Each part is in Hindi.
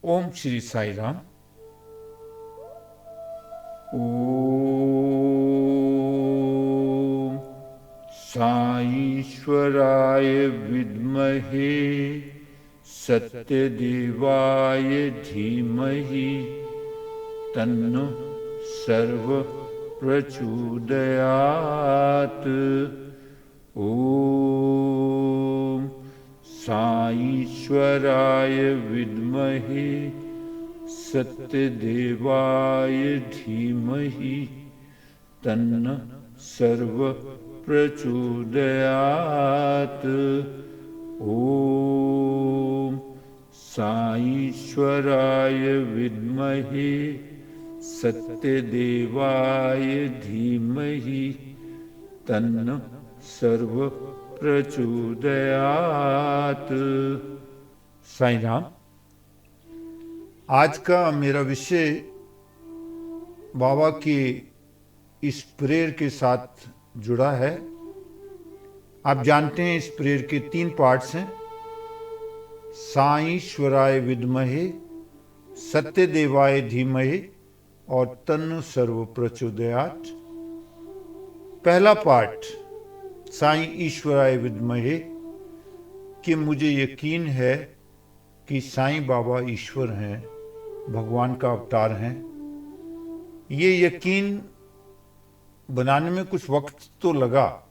ओम श्री साई राम। ओम साईश्वराय विद्महे सत्यदेवाय धीमहि तन्नो सर्व प्रचोदयात्। ओम साईश्वराय विद्महे सत्यदेवाय धीमहि तन्न सर्व प्रचोदयात्। ओम साईश्वराय विद्महे सत्यदेवाय धीमहि तन्न सर्व प्रचोदयात्। साईं राम। आज का मेरा विषय बाबा की इस प्रेयर के साथ जुड़ा है। आप जानते हैं इस प्रेयर के 3 पार्ट्स हैं। साईश्वराय विद्महे सत्यदेवाय धीमहि और तन्नो सर्व प्रचोदयात्। पहला पार्ट साईं ईश्वराय विद्महे कि मुझे यकीन है कि साईं बाबा ईश्वर हैं, भगवान का अवतार हैं। ये यकीन बनाने में कुछ वक्त तो लगा।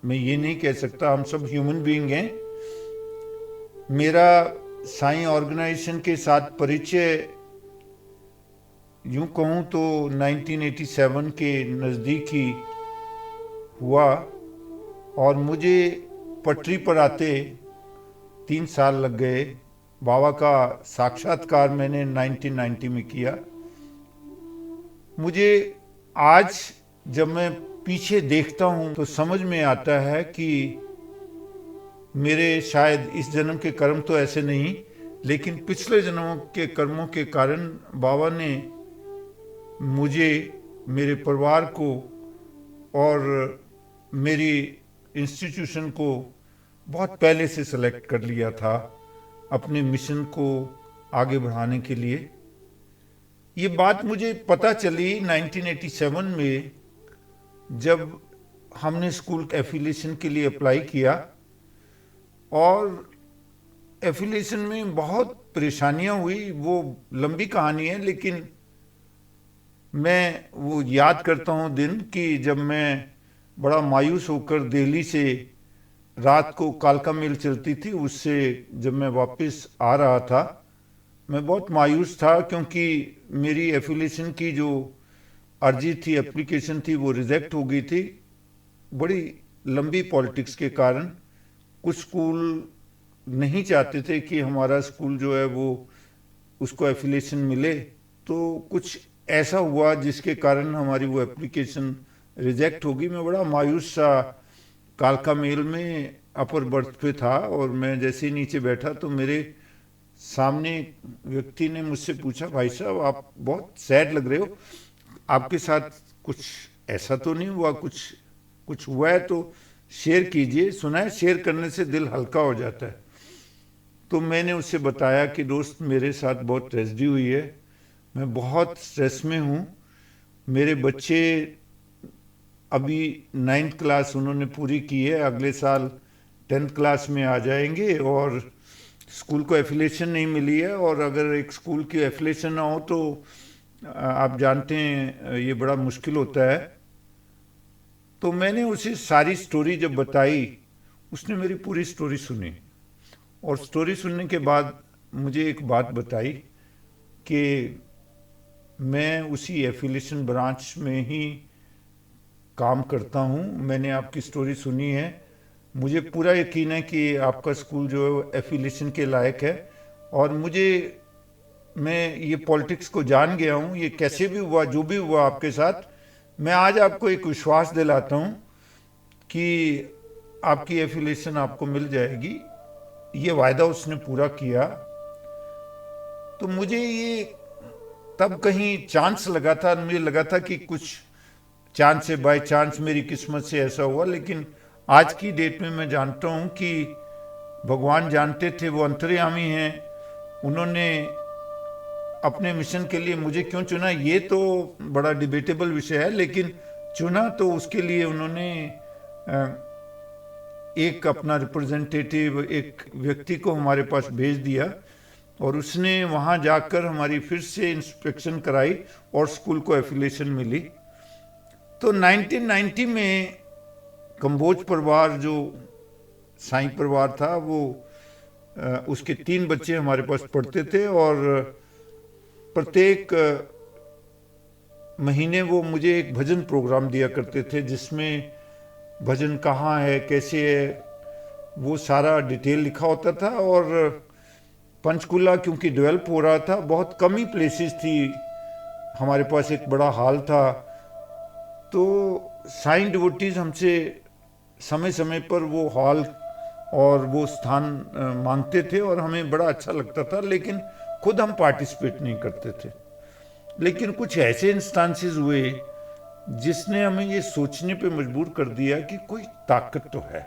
मैं ये नहीं कह सकता, हम सब ह्यूमन बीइंग हैं। मेरा साईं ऑर्गेनाइजेशन के साथ परिचय यूं कहूँ तो 1987 के नज़दीक ही हुआ और मुझे पटरी पर आते 3 साल लग गए। बाबा का साक्षात्कार मैंने 1990 में किया। मुझे आज जब मैं पीछे देखता हूँ तो समझ में आता है कि मेरे शायद इस जन्म के कर्म तो ऐसे नहीं, लेकिन पिछले जन्मों के कर्मों के कारण बाबा ने मुझे, मेरे परिवार को और मेरी इंस्टीट्यूशन को बहुत पहले से सेलेक्ट कर लिया था अपने मिशन को आगे बढ़ाने के लिए। ये बात मुझे पता चली 1987 में जब हमने स्कूल एफिलिएशन के लिए अप्लाई किया और एफिलिएशन में बहुत परेशानियां हुई। वो लंबी कहानी है, लेकिन मैं वो याद करता हूँ दिन कि जब मैं बड़ा मायूस होकर दिल्ली से रात को कालका मेल चलती थी, उससे जब मैं वापस आ रहा था, मैं बहुत मायूस था क्योंकि मेरी एफिलिएशन की जो अर्जी थी, एप्लीकेशन थी, वो रिजेक्ट हो गई थी बड़ी लंबी पॉलिटिक्स के कारण। कुछ स्कूल नहीं चाहते थे कि हमारा स्कूल जो है वो उसको एफिलिएशन मिले, तो कुछ ऐसा हुआ जिसके कारण हमारी वो एप्लीकेशन रिजेक्ट हो गई। मैं बड़ा मायूस सा कालका मेल में अपर बर्थ पे था और मैं जैसे ही नीचे बैठा तो मेरे सामने व्यक्ति ने मुझसे पूछा, भाई साहब आप बहुत सैड लग रहे हो, आपके साथ कुछ ऐसा तो नहीं हुआ? कुछ हुआ है तो शेयर कीजिए, सुना है शेयर करने से दिल हल्का हो जाता है। तो मैंने उससे बताया कि दोस्त मेरे साथ बहुत ट्रेजेडी हुई है, मैं बहुत स्ट्रेस में हूँ। मेरे बच्चे अभी 9th क्लास उन्होंने पूरी की है, अगले साल 10th क्लास में आ जाएंगे और स्कूल को एफिलिएशन नहीं मिली है। और अगर एक स्कूल की एफिलिएशन ना हो तो आप जानते हैं ये बड़ा मुश्किल होता है। तो मैंने उसे सारी स्टोरी जब बताई, उसने मेरी पूरी स्टोरी सुनी और स्टोरी सुनने के बाद मुझे एक बात बताई कि मैं उसी एफिलिएशन ब्रांच में ही काम करता हूँ। मैंने आपकी स्टोरी सुनी है, मुझे पूरा यकीन है कि आपका स्कूल जो है वो एफिलिएशन के लायक है। और मैं ये पॉलिटिक्स को जान गया हूँ, ये कैसे भी हुआ, जो भी हुआ आपके साथ, मैं आज आपको एक विश्वास दिलाता हूँ कि आपकी एफिलिएशन आपको मिल जाएगी। ये वायदा उसने पूरा किया। तो मुझे ये तब कहीं चांस लगा था, मुझे लगा था कि कुछ चांस से, बाय चांस मेरी किस्मत से ऐसा हुआ। लेकिन आज की डेट में मैं जानता हूँ कि भगवान जानते थे, वो अंतर्यामी हैं, उन्होंने अपने मिशन के लिए मुझे क्यों चुना, ये तो बड़ा डिबेटेबल विषय है, लेकिन चुना तो उसके लिए उन्होंने एक अपना रिप्रेजेंटेटिव, एक व्यक्ति को हमारे पास भेज दिया और उसने वहाँ जाकर हमारी फिर से इंस्पेक्शन कराई और स्कूल को एफिलिएशन मिली। तो 1990 में कंबोज परिवार जो साईं परिवार था, वो उसके 3 बच्चे हमारे पास पढ़ते थे और प्रत्येक महीने वो मुझे एक भजन प्रोग्राम दिया करते थे, जिसमें भजन कहाँ है, कैसे है, वो सारा डिटेल लिखा होता था। और पंचकुला क्योंकि डेवलप हो रहा था, बहुत कम ही प्लेसेस थी, हमारे पास एक बड़ा हॉल था, तो साईं डिवोटीज हमसे समय समय पर वो हॉल और वो स्थान मांगते थे और हमें बड़ा अच्छा लगता था, लेकिन खुद हम पार्टिसिपेट नहीं करते थे। लेकिन कुछ ऐसे इंस्टांसेस हुए जिसने हमें ये सोचने पे मजबूर कर दिया कि कोई ताकत तो है,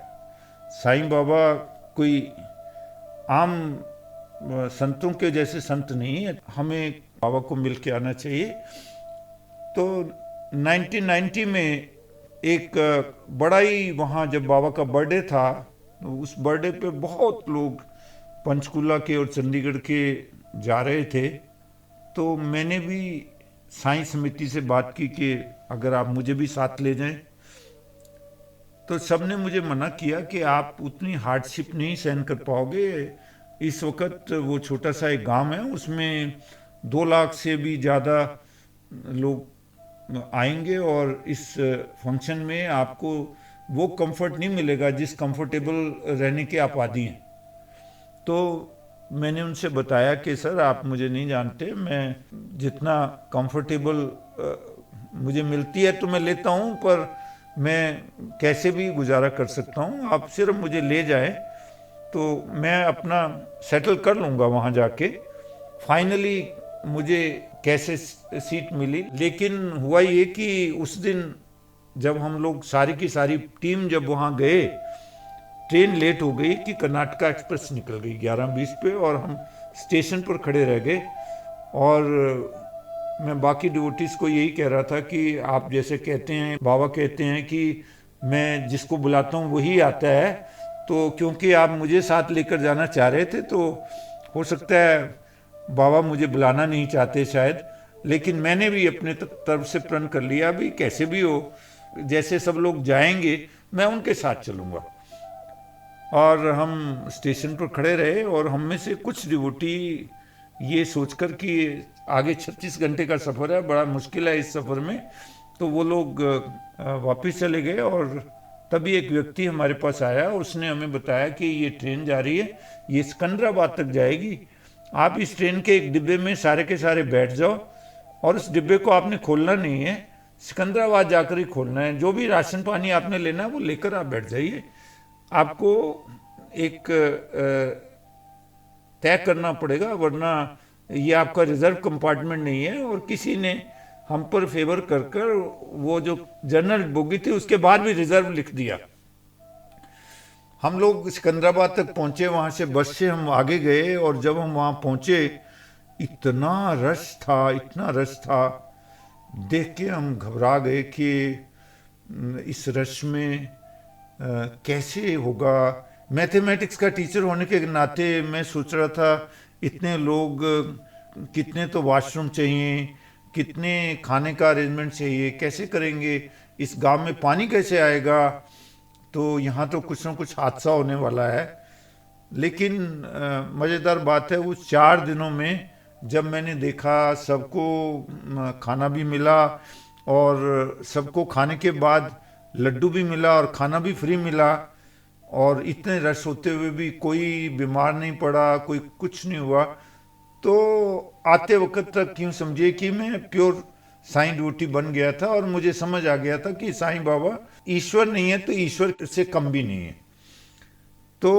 साईं बाबा कोई आम संतों के जैसे संत नहीं है, हमें बाबा को मिल के आना चाहिए। तो 1990 में एक बड़ा ही, वहाँ जब बाबा का बर्थडे था, तो उस बर्थडे पे बहुत लोग पंचकुला के और चंडीगढ़ के जा रहे थे। तो मैंने भी साईं समिति से बात की कि अगर आप मुझे भी साथ ले जाएं, तो सबने मुझे मना किया कि आप उतनी हार्डशिप नहीं सहन कर पाओगे। इस वक्त वो छोटा सा एक गांव है, उसमें 2 लाख से भी ज़्यादा लोग आएंगे और इस फंक्शन में आपको वो कंफर्ट नहीं मिलेगा जिस कंफर्टेबल रहने के आप आदी हैं। तो मैंने उनसे बताया कि सर आप मुझे नहीं जानते, मैं जितना कंफर्टेबल मुझे मिलती है तो मैं लेता हूँ, पर मैं कैसे भी गुजारा कर सकता हूँ, आप सिर्फ मुझे ले जाएं तो मैं अपना सेटल कर लूँगा वहाँ जाके। फाइनली मुझे कैसे सीट मिली, लेकिन हुआ ये कि उस दिन जब हम लोग सारी की सारी टीम जब वहाँ गए, ट्रेन लेट हो गई कि कर्नाटका एक्सप्रेस निकल गई 11:20 पे और हम स्टेशन पर खड़े रह गए। और मैं बाकी डिवोटीज़ को यही कह रहा था कि आप जैसे कहते हैं, बाबा कहते हैं कि मैं जिसको बुलाता हूँ वही आता है, तो क्योंकि आप मुझे साथ लेकर जाना चाह रहे थे तो हो सकता है बाबा मुझे बुलाना नहीं चाहते शायद, लेकिन मैंने भी अपने तरफ से प्रण कर लिया भी कैसे भी हो, जैसे सब लोग जाएंगे मैं उनके साथ चलूँगा। और हम स्टेशन पर खड़े रहे और हम में से कुछ डिवोटी ये सोचकर कि आगे 36 घंटे का सफ़र है, बड़ा मुश्किल है इस सफ़र में, तो वो लोग वापस चले गए। और तभी एक व्यक्ति हमारे पास आया, उसने हमें बताया कि ये ट्रेन जा रही है, ये सिकंदराबाद तक जाएगी, आप इस ट्रेन के एक डिब्बे में सारे के सारे बैठ जाओ और उस डिब्बे को आपने खोलना नहीं है, सिकंदराबाद जाकर ही खोलना है, जो भी राशन पानी आपने लेना है वो लेकर आप बैठ जाइए, आपको एक तय करना पड़ेगा, वरना ये आपका रिजर्व कंपार्टमेंट नहीं है। और किसी ने हम पर फेवर कर कर वो जो जनरल बोगी थी उसके बाद भी रिजर्व लिख दिया। हम लोग सिकंदराबाद तक पहुंचे, वहां से बस से हम आगे गए और जब हम वहां पहुंचे इतना रश था, इतना रश था, देख के हम घबरा गए कि इस रश में कैसे होगा। मैथमेटिक्स का टीचर होने के नाते मैं सोच रहा था इतने लोग, कितने तो वॉशरूम चाहिए, कितने खाने का अरेंजमेंट चाहिए, कैसे करेंगे, इस गांव में पानी कैसे आएगा, तो यहाँ तो कुछ ना कुछ हादसा होने वाला है। लेकिन मज़ेदार बात है उस 4 दिनों में जब मैंने देखा सबको खाना भी मिला और सबको खाने के बाद लड्डू भी मिला और खाना भी फ्री मिला, और इतने रश होते हुए भी कोई बीमार नहीं पड़ा, कोई कुछ नहीं हुआ, तो आते वक्त तक यूँ समझिए कि मैं प्योर साईं डिवोटी बन गया था और मुझे समझ आ गया था कि साईं बाबा ईश्वर नहीं है तो ईश्वर से कम भी नहीं है। तो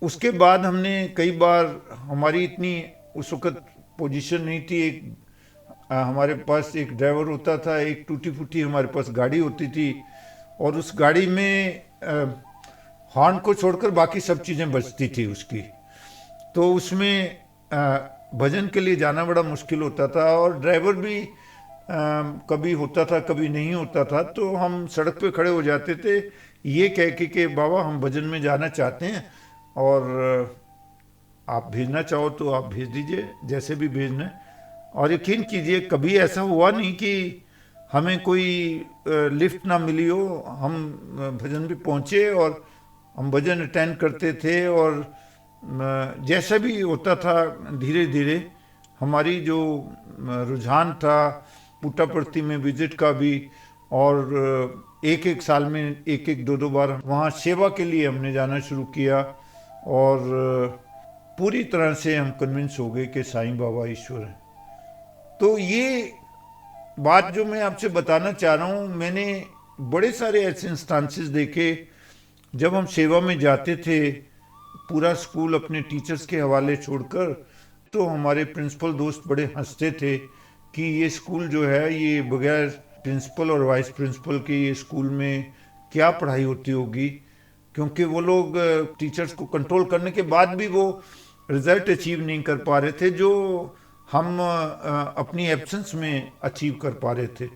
उसके बाद हमने कई बार, हमारी इतनी उस वक्त पोजीशन नहीं थी, एक हमारे पास एक ड्राइवर होता था, एक टूटी फूटी हमारे पास गाड़ी होती थी और उस गाड़ी में हॉर्न को छोड़कर बाकी सब चीज़ें बजती थी उसकी। तो उसमें भजन के लिए जाना बड़ा मुश्किल होता था, और ड्राइवर भी कभी होता था कभी नहीं होता था, तो हम सड़क पे खड़े हो जाते थे ये कह के कि बाबा हम भजन में जाना चाहते हैं, और आप भेजना चाहो तो आप भेज दीजिए, जैसे भी भेजना है। और यकीन कीजिए कभी ऐसा हुआ नहीं कि हमें कोई लिफ्ट ना मिली हो। हम भजन भी पहुंचे और हम भजन अटेंड करते थे, और जैसा भी होता था धीरे धीरे हमारी जो रुझान था पुट्टापर्थी में विजिट का भी, और एक एक साल में एक एक दो दो बार वहाँ सेवा के लिए हमने जाना शुरू किया, और पूरी तरह से हम कन्विंस हो गए कि साईं बाबा ईश्वर हैं। तो ये बात जो मैं आपसे बताना चाह रहा हूँ, मैंने बड़े सारे ऐसे इंस्टांसेस देखे जब हम सेवा में जाते थे, पूरा स्कूल अपने टीचर्स के हवाले छोड़कर, तो हमारे प्रिंसिपल दोस्त बड़े हंसते थे कि ये स्कूल जो है ये बगैर प्रिंसिपल और वाइस प्रिंसिपल के ये स्कूल में क्या पढ़ाई होती होगी, क्योंकि वो लोग टीचर्स को कंट्रोल करने के बाद भी वो रिजल्ट अचीव नहीं कर पा रहे थे जो हम अपनी एब्सेंस में अचीव कर पा रहे थे।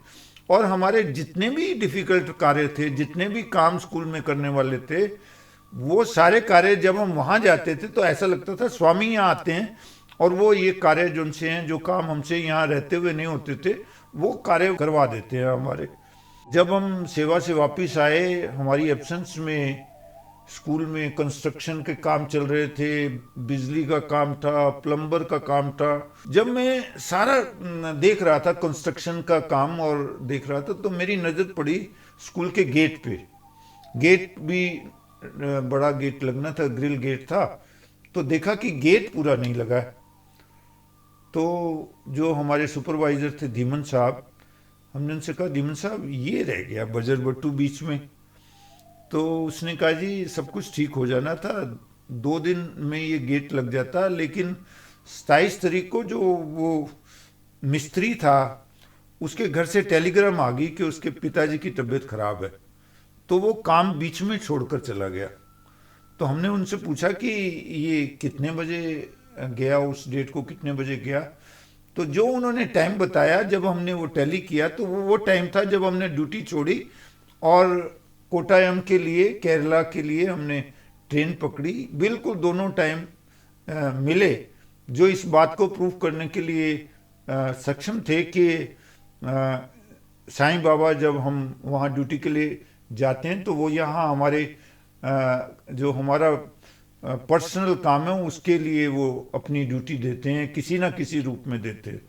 और हमारे जितने भी डिफ़िकल्ट कार्य थे, जितने भी काम स्कूल में करने वाले थे, वो सारे कार्य जब हम वहाँ जाते थे तो ऐसा लगता था स्वामी यहाँ आते हैं और वो ये कार्य जो उनसे हैं, जो काम हमसे यहाँ रहते हुए नहीं होते थे, वो कार्य करवा देते हैं हमारे। जब हम सेवा से वापस आए, हमारी एब्सेंस में स्कूल में कंस्ट्रक्शन के काम चल रहे थे, बिजली का काम था, प्लम्बर का काम था। जब मैं सारा देख रहा था कंस्ट्रक्शन का काम और देख रहा था, तो मेरी नज़र पड़ी स्कूल के गेट पे। गेट भी बड़ा गेट लगना था, ग्रिल गेट था, तो देखा कि गेट पूरा नहीं लगा है। तो जो हमारे सुपरवाइजर थे धीमन साहब, हमने उनसे कहा धीमन साहब ये रह गया बजर बट्टू बीच में। तो उसने कहा जी सब कुछ ठीक हो जाना था, 2 दिन में ये गेट लग जाता, लेकिन 27 तारीख को जो वो मिस्त्री था उसके घर से टेलीग्राम आ गई कि उसके पिताजी की तबीयत खराब है, तो वो काम बीच में छोड़कर चला गया। तो हमने उनसे पूछा कि ये कितने बजे गया, उस डेट को कितने बजे गया। तो जो उन्होंने टाइम बताया जब हमने वो टैली किया, तो वो टाइम था जब हमने ड्यूटी छोड़ी और कोटायम के लिए, केरला के लिए हमने ट्रेन पकड़ी। बिल्कुल दोनों टाइम मिले, जो इस बात को प्रूव करने के लिए सक्षम थे कि साईं बाबा जब हम वहाँ ड्यूटी के लिए जाते हैं तो वो यहाँ हमारे जो हमारा पर्सनल काम है उसके लिए वो अपनी ड्यूटी देते हैं, किसी ना किसी रूप में देते हैं।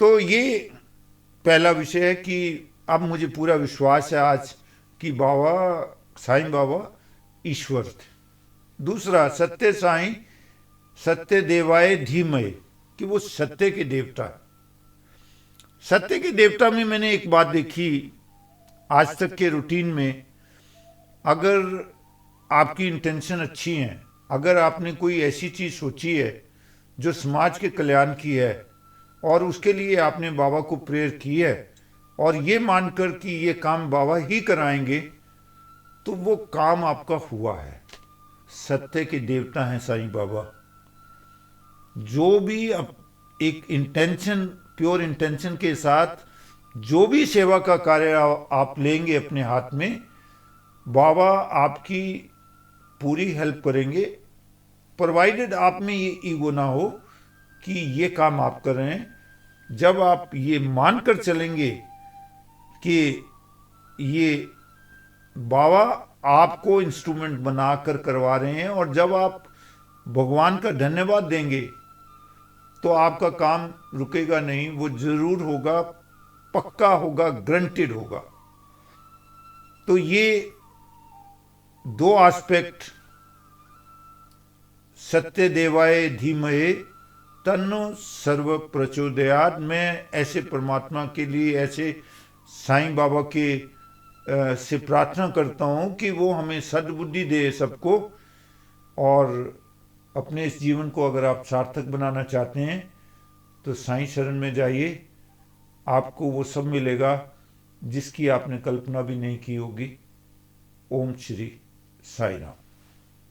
तो ये पहला विषय है कि अब मुझे पूरा विश्वास है आज कि बाबा साईं बाबा ईश्वर थे। दूसरा, सत्य साईं सत्य देवाय धीमय, कि वो सत्य के देवता। सत्य के देवता में मैंने एक बात देखी आज तक के रूटीन में, अगर आपकी इंटेंशन अच्छी है, अगर आपने कोई ऐसी चीज़ सोची है जो समाज के कल्याण की है और उसके लिए आपने बाबा को प्रेयर की है और ये मानकर कि ये काम बाबा ही कराएंगे, तो वो काम आपका हुआ है। सत्य के देवता हैं साईं बाबा। जो भी एक इंटेंशन, प्योर इंटेंशन के साथ जो भी सेवा का कार्य आप लेंगे अपने हाथ में, बाबा आपकी पूरी हेल्प करेंगे, प्रोवाइडेड आप में ये ईगो ना हो कि ये काम आप कर रहे हैं। जब आप ये मानकर चलेंगे कि ये बाबा आपको इंस्ट्रूमेंट बनाकर करवा रहे हैं, और जब आप भगवान का धन्यवाद देंगे तो आपका काम रुकेगा नहीं, वो जरूर होगा, पक्का होगा, ग्रंटेड होगा। तो ये दो एस्पेक्ट, सत्य देवाय धीमहि तन्नो सर्व प्रचोदयात्, मैं ऐसे परमात्मा के लिए, ऐसे साईं बाबा के से प्रार्थना करता हूँ कि वो हमें सद्बुद्धि दे सबको, और अपने इस जीवन को अगर आप सार्थक बनाना चाहते हैं तो साईं शरण में जाइए, आपको वो सब मिलेगा जिसकी आपने कल्पना भी नहीं की होगी। ओम श्री साईं राम।